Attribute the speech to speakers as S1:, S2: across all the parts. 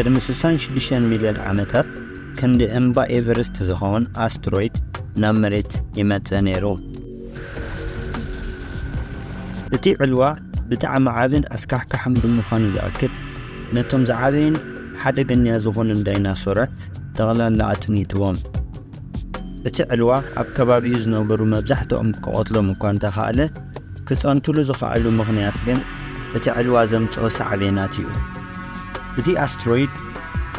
S1: ቅድሚ 66 ሚልዮን ዓመታት ክንዲ እምባ ኤቨረስት ዝኸውን ኣስትሮይድ ናብ መሬት ይመጽእ ነይሩ። እቲ ዕልዋ ብጣዕሚ ዓብን ኣስካሕካሕን ብምዃኑ ዝኣክል ነቶም ዝዓበዩን ሓደገኛ ዝኾኑ ዳይናሶራት ጠቕላላ ኣጽኒትዎም። እቲ ዕልዋ ኣብ ከባቢኡ ዝነበሩ መብዛሕትኦም ክቐትሎም እኳ እንተኸኣለ ክጸንትሉ ዝኽኣሉ ምኽንያት ግን እቲ ዕልዋ ዘምጽኦ ሳዕቤናት እዩ። እቲ ኣስትሮይድ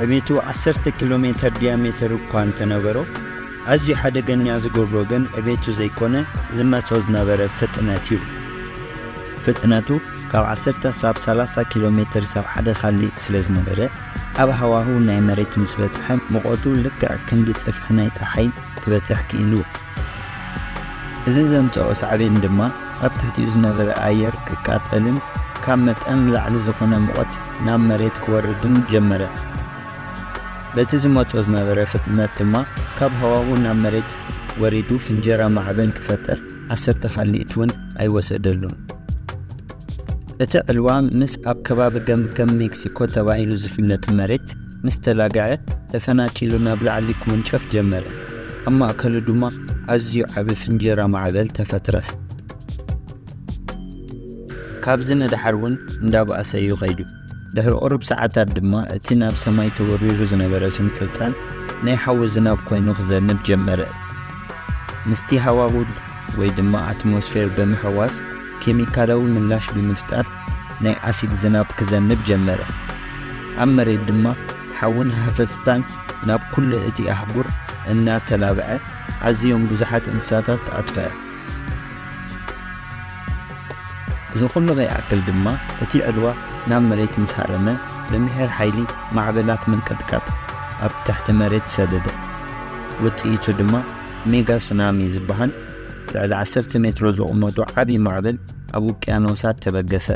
S1: ዕቤቱ 10 ኪሎ ሜትር ዲያሜትር እኳ እንተነበሮ ኣዝዩ ሓደገኛ ዝገብሮ ግን ዕቤቱ ዘይኮነ ዝመጽኦ ዝነበረ ፍጥነት እዩ። ፍጥነቱ ካብ 10 ሳብ 30 ኪሎ ሜትር ሳብ ሓደ ኻሊእ ስለ ዝነበረ ኣብ ሃዋህው ናይ መሬት ምስ በጽሐ ሙቐቱ ልክዕ ክንዲ ጽፍሒ ናይ ፀሓይ ክበጽሕ ክኢሉ። እዚ ዘምጽኦ ሳዕቤን ድማ ኣብ ትሕቲኡ ዝነበረ ኣየር ክቃጠልን ካብ መጠን ላዕሊ ዝኾነ ሙቐት ናብ መሬት ክወርድን ጀመረ። በቲ ዝመጽኦ ዝነበረ ፍጥነት ድማ ካብ ሃዋህው ናብ መሬት ወሪዱ ፍንጀራ ማዕበል ክፈጥር 10 ኻሊእት እውን ኣይወሰደሉን። እቲ ዕልዋ ምስ ኣብ ከባቢ ገምገም ሜክሲኮ ተባሂሉ ዝፍለጥ መሬት ምስ ተላግዐ ተፈናቂሉ ናብ ላዕሊ ክምንጨፍ ጀመረ። ኣብ ማእከሉ ድማ ኣዝዩ ዓቢ ፍንጀራ ማዕበል ተፈጥረ። ካብዚ ንድሓር እውን እንዳባእሰ እዩ ኸይዱ። ድሕሪ ቁሩብ ሰዓታት ድማ እቲ ናብ ሰማይ ተወሪሩ ዝነበረ ፍንፅልጣል ናይ ሓዊ ዝናብ ኮይኑ ክዘንብ ጀመረ። ምስቲ ሃዋህው ወይ ድማ ኣትሞስፌር ብምሕዋስ ኬሚካላዊ ምላሽ ብምፍጣር ናይ ኣሲድ ዝናብ ክዘንብ ጀመረ። ኣብ መሬት ድማ ሓውን ሃፈስታን ናብ ኩሉ እቲ ኣህጉር እናተላብዐ ኣዝዮም ብዙሓት እንስሳታት ኣጥፍዐ። እዚ ኩሉ ከይኣክል ድማ እቲ ዕልዋ ናብ መሬት ምስ ሃረመ ብምሕር ሓይሊ ማዕበላት ምንቅጥቃጥ ኣብ ትሕቲ መሬት ሰደደ። ውጽኢቱ ድማ ሜጋ ሱናሚ ዝበሃል ልዕሊ 10 ሜትሮ ዝቕመጡ ዓብዪ ማዕበል ኣብ ውቅያኖሳት ተበገሰ።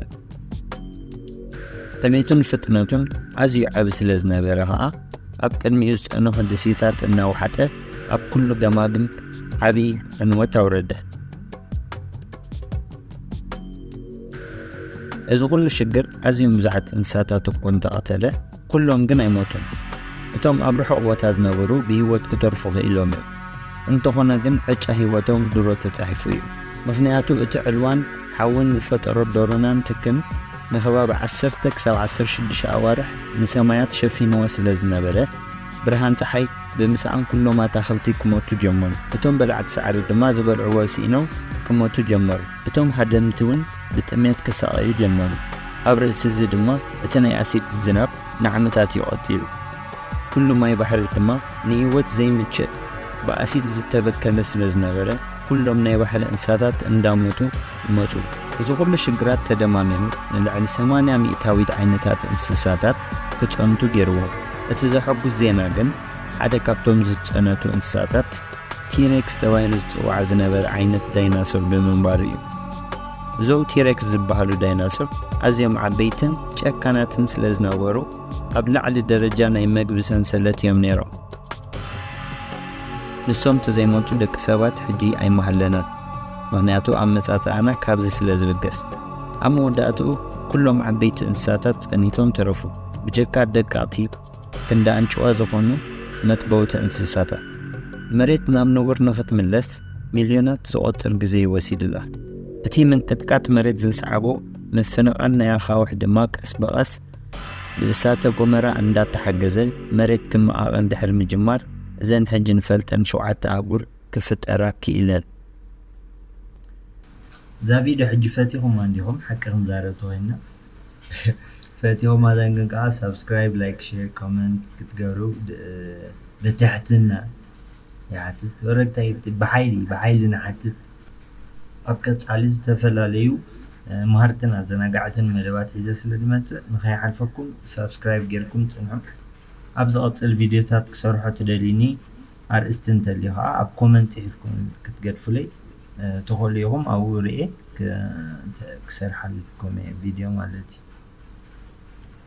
S1: ዕቤቱን ፍጥነቱን ኣዝዩ ዓቢ ስለ ዝነበረ ኸዓ ኣብ ቅድሚኡ ዝጸንሑ ደሴታት እናወሓጠ ኣብ ኩሉ ገማግም ዓብዪ ዕንወት ኣውረደ። እዚ ኩሉ ሽግር ኣዝዮም ብዙሓት እንስሳታት እኮ እንተቐተለ ኩሎም ግን ኣይሞቱን። እቶም ኣብ ርሑቕ ቦታ ዝነበሩ ብህይወት ክተርፉ ክኢሎም እዩ። እንተኾነ ግን ዕጫ ህይወቶም ድሮ ተጻሒፉ እዩ። ምኽንያቱ እቲ ዕልዋን ሓውን ዝፈጠሮ ዶሮናን ትክን ንኸባቢ 10 ክሳብ 16 ኣዋርሕ ንሰማያት ሸፊንዎ ስለ ዝነበረ ብርሃን ፀሓይ ብምስኣን ኩሎም ኣታኽልቲ ክሞቱ ጀመሩ። እቶም በላዕቲ ሳዕሪ ድማ ዝበልዕዎ ሲኢኖም ክሞቱ ጀመሩ። እቶም ሃደምቲ እውን ብጥሜት ክሰቃዩ ጀመሩ። ኣብ ርእሲ እዚ ድማ እቲ ናይ ኣሲድ ዝናብ ንዓመታት ይቐፂሉ። ኩሉ ማይ ባሕሪ ድማ ንህይወት ዘይምችእ ብኣሲድ ዝተበከለ ስለ ዝነበረ ኩሎም ናይ ባሕሪ እንስሳታት እንዳሞቱ ይመፁ። እዚ ኩሉ ሽግራት ተደማሚሩ ንልዕሊ 80 ሚእታዊት ዓይነታት እንስሳታት ክጸንቱ ገይርዎ። እቲ ዘሐጉስ ዜና ግን ሓደ ካብቶም ዝጸነቱ እንስሳታት ቲሬክስ ተባሂሉ ዝጽዋዕ ዝነበረ ዓይነት ዳይናሶር ብምንባሩ እዩ። እዞም ቲሬክስ ዝበሃሉ ዳይናሶር ኣዝዮም ዓበይትን ጨካናትን ስለ ዝነበሩ ኣብ ላዕሊ ደረጃ ናይ መግቢ ሰንሰለት እዮም ነይሮም። ንሶም ተዘይሞቱ ደቂ ሰባት ሕጂ ኣይመሃለናን። ምኽንያቱ ኣብ መጻጽኣና ካብዚ ስለ ዝብገስ። ኣብ መወዳእትኡ ኩሎም ዓበይቲ እንስሳታት ጸኒቶም ተረፉ። ብጀካ ደቃቕቲ ክንዳ አንጭዋ ዝኾኑ መጥበውቲ እንስሳታት። መሬት ናብ ነጉር ንኽትምለስ ሚልዮናት ዝቖጽር ግዜ ይወሲድላ። እቲ ምንቅጥቃጥ መሬት ዝሰዓቦ መፈናቐል ናይ ኣኻውሕ ድማ ቀስ በቐስ ብእሳተ ጎመራ እንዳተሓገዘ መሬት ክመቓቐል ድሕሪ ምጅማር እዘን ሕጂ ንፈልጠን 7 ኣህጉር ክፍጠራ ክኢለን። እዛ ቪድዮ ሕጂ ፈቲኹም እንዲኹም ሓቂ ክንዛረብ ተኾይና ፈቲኹም ኣዘንግን ከዓ ሰብስክራይብ፣ ላይክ፣ ሼር፣ ኮመንት ክትገብሩ ብትሕትና ይሓትት። ወረግታይ ብሓይሊ ንሓትት። ኣብ ቀጻሊ ዝተፈላለዩ መሃርትን ኣዘናጋዕትን መደባት ሒዘ ስለ ዝመጽእ ንኸይሓልፈኩም ሰብስክራይብ ጌርኩም ጽንሑ። ኣብ ዝቐጽል ቪድዮታት ክሰርሖ ትደልዩኒ ኣርእስቲ እንተልዩ ከዓ ኣብ ኮመንት ጽሒፍኩም ክትገድፉለይ ትኽእሉ ኢኹም። ኣብኡ ርኤ ክሰርሓልኩም ቪድዮ ማለት እዩ።